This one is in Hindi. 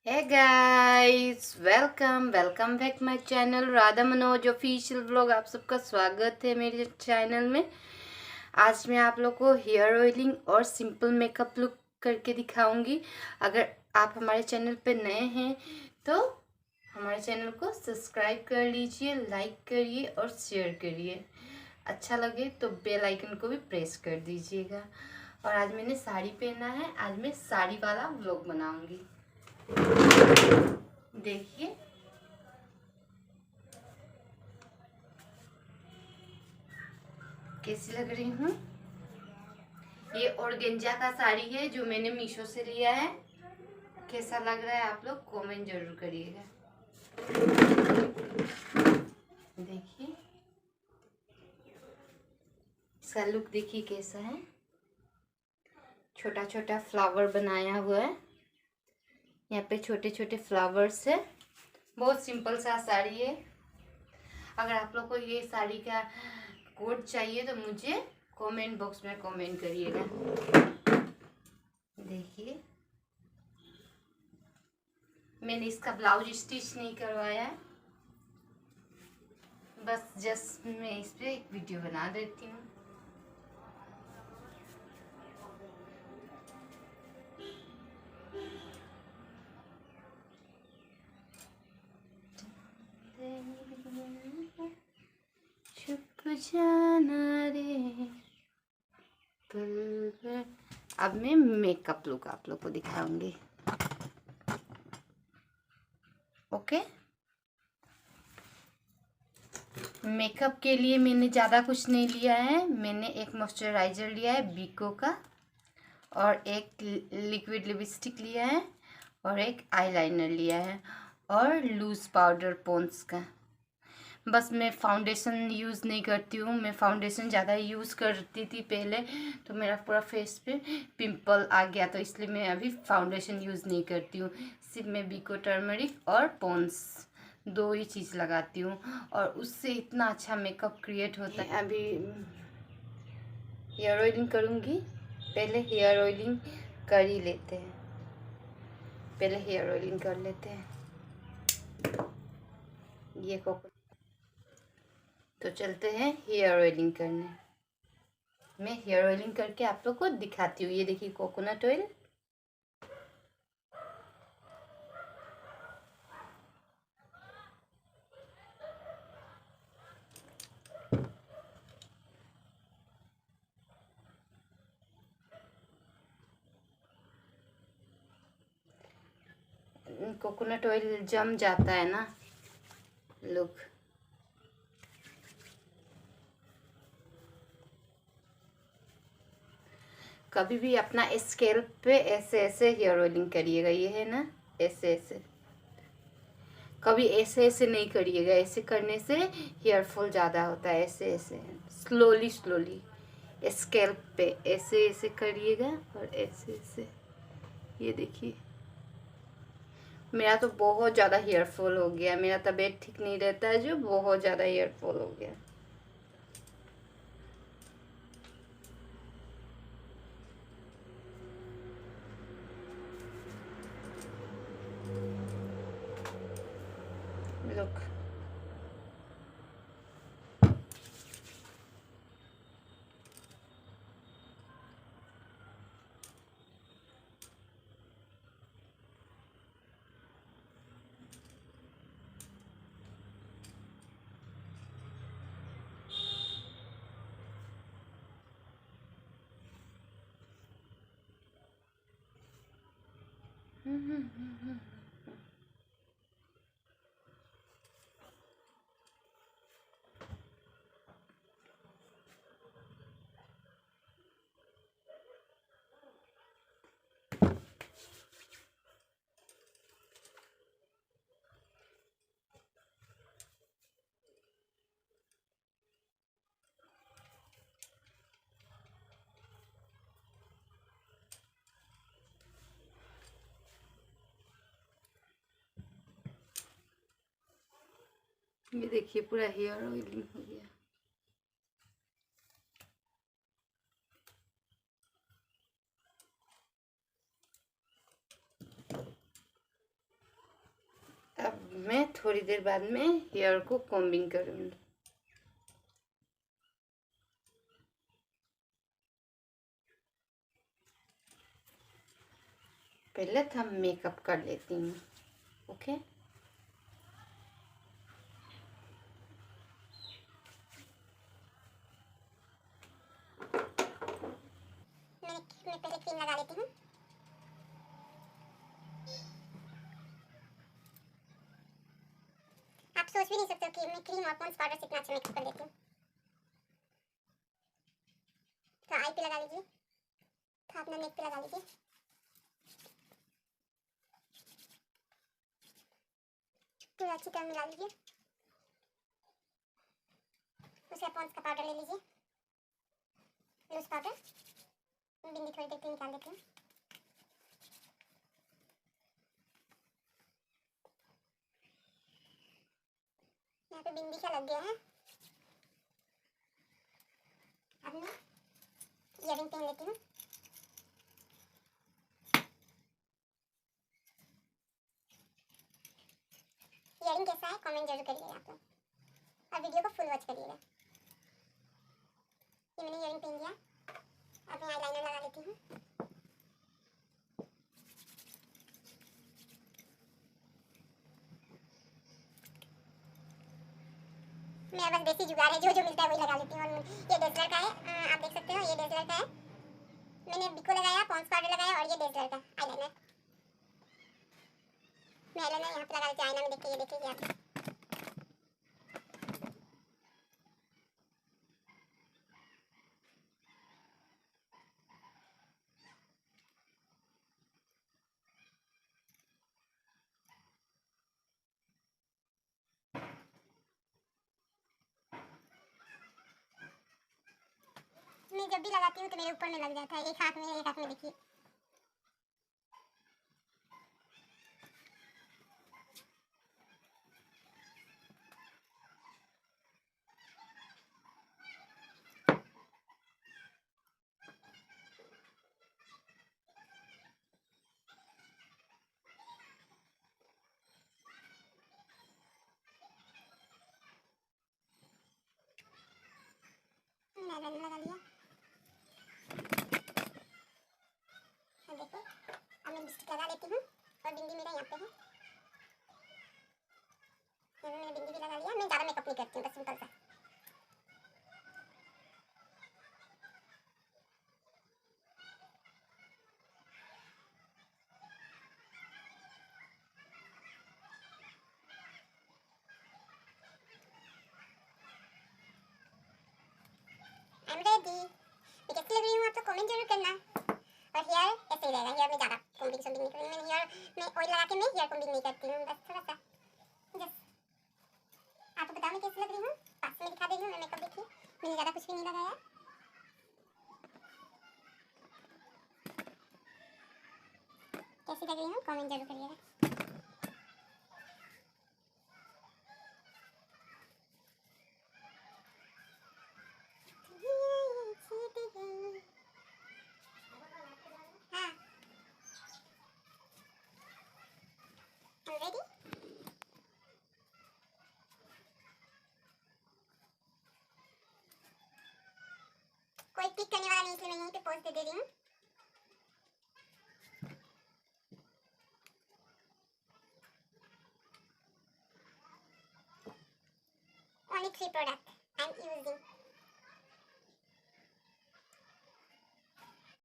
Hey guys, welcome back my channel Radha Manoj official vlog. आप सबका स्वागत है मेरे चैनल में। आज मैं आप लोग को हेयर ऑयलिंग और सिंपल मेकअप लुक करके दिखाऊंगी। अगर आप हमारे चैनल पे नए हैं तो हमारे चैनल को सब्सक्राइब कर लीजिए, लाइक करिए और शेयर करिए। अच्छा लगे तो बेल आइकन को भी प्रेस कर दीजिएगा। और आज मैंने साड़ी पहना है, आज मैं साड़ी वाला व्लॉग बनाऊंगी। देखिए कैसी लग रही हूँ। ये ऑर्गेंजा का साड़ी है जो मैंने मीशो से लिया है। कैसा लग रहा है आप लोग कमेंट जरूर करिएगा। देखिए इसका लुक देखिए कैसा है। छोटा छोटा फ्लावर बनाया हुआ है, यहाँ पे छोटे छोटे फ्लावर्स है। बहुत सिंपल सा साड़ी है। अगर आप लोग को ये साड़ी का कोड चाहिए तो मुझे कमेंट बॉक्स में कमेंट करिएगा। देखिए मैंने इसका ब्लाउज स्टिच नहीं करवाया है, बस जस्ट मैं इस पे एक वीडियो बना देती हूँ। छुप जाना रे पल। अब मैं मेकअप लुक आप लोग को दिखाऊंगी। ओके, मेकअप के लिए मैंने ज़्यादा कुछ नहीं लिया है। मैंने एक मॉइस्चराइज़र लिया है बीको का, और एक लिक्विड लिपस्टिक लिया है, और एक आईलाइनर लिया है, और लूज़ पाउडर पॉन्ड्स का। बस मैं फाउंडेशन यूज़ नहीं करती हूँ। मैं फाउंडेशन ज़्यादा यूज़ करती थी पहले, तो मेरा पूरा फेस पे पिंपल आ गया, तो इसलिए मैं अभी फाउंडेशन यूज़ नहीं करती हूँ। सिर्फ मैं बीको टर्मरिक और पॉन्ड्स दो ही चीज़ लगाती हूँ, और उससे इतना अच्छा मेकअप क्रिएट होता है। अभी हेयर ऑयलिंग करूँगी। पहले हेयर ऑयलिंग कर ही लेते हैं। पहले हेयर ऑयलिंग कर लेते हैं। ये कोकोनट, तो चलते हैं हेयर ऑयलिंग करने। मैं हेयर ऑयलिंग करके आप लोग को दिखाती हूँ। ये देखिए कोकोनट ऑयल, कोकोनट ऑयल जम जाता है ना लोग। कभी भी अपना स्कैल्प पे ऐसे ऐसे हेयर ऑयलिंग करिएगा। ये है ना, ऐसे ऐसे, कभी ऐसे ऐसे नहीं करिएगा। ऐसे करने से हेयर फॉल ज़्यादा होता है। ऐसे ऐसे स्लोली स्लोली स्कैल्प पे ऐसे ऐसे करिएगा, और ऐसे ऐसे। ये देखिए मेरा तो बहुत ज़्यादा हेयर फॉल हो गया। मेरा तबीयत ठीक नहीं रहता है, जो बहुत ज़्यादा हेयर फॉल हो गया। लुक, ये देखिए पूरा हेयर ऑयलिंग हो गया। अब मैं थोड़ी देर बाद में हेयर को कॉम्बिंग करूँगी। पहले तो हम मेकअप कर लेती हूँ। ओके, मैं पहले क्रीम लगा लेती हूँ। आप सोच भी नहीं सकते हो कि मैं क्रीम और पॉन्ड्स पाउडर से इतना अच्छा मेकअप कर लेती हूँ। तो आई पे लगा लीजिए, तो अपना नेक पे लगा लीजिए। पूरा अच्छी तरह मिला लीजिए। उसके बाद पॉन्ड्स का पाउडर ले लीजिए, लूज पाउडर। बिंदी थोड़ी देर के लिए निकाल देती हूँ। यहाँ पे बिंदी क्या लग गया है। अब मैं इयररिंग पहन लेती हूँ। इयररिंग कैसा है कमेंट जरूर करिएगा आप लोग, और वीडियो को फुल वॉच करिएगा। ये मैंने इयररिंग पहन लिया। अब मैं आईलाइनर लगा लेती हूँ। मेरा बस देसी जुगाड़ है, जो जो मिलता है वही लगा लेती हूँ। और ये डेज़लर का है, आप देख सकते हो, ये डेज़लर का है। मैंने बिको लगाया, पॉन्ड्स पाउडर लगाया, और ये डेज़लर का आईलाइनर। मैं आईलाइनर यहाँ पे लगा लेती हूँ, आईना में देख के, ये देखिए आप। मैं जब भी लगाती हूँ तो मेरे ऊपर में लग जाता है, एक हाथ में देखिए। मैंने लगा लिया। देखो, अब मैं लिपस्टिक लगा लेती हूँ, और बिंदी मेरा यहाँ पे है। मैंने बिंदी भी लगा लिया। मैं ज़्यादा मेकअप नहीं करती हूँ, बस सिंपल सा। I am ready. मैं कैसी लग रही हूँ आप तो कमेंट जरूर करना। और हेयर ऐसे ही रहेगा, हेयर में ज़्यादा कॉम्बिंग नहीं करूँगी। मैं हेयर में ऑयल लगा के मैं हेयर कॉम्बिंग नहीं करती हूँ, बस थोड़ा सा जस्ट। आपको बताओ मैं कैसी लग रही हूँ, पास में दिखा दे रही हूँ मैं मेकअप। देखिए, मैंने ज़्यादा कुछ भी नहीं लगाया। कैसी लग रही हूँ कमेंट जरूर करिएगा। हाँ, ready? कोई क्लिक करने वाला नहीं, इसलिए मैं यहीं पे पोस्ट दे रही हूँ। Only 3 products I'm using.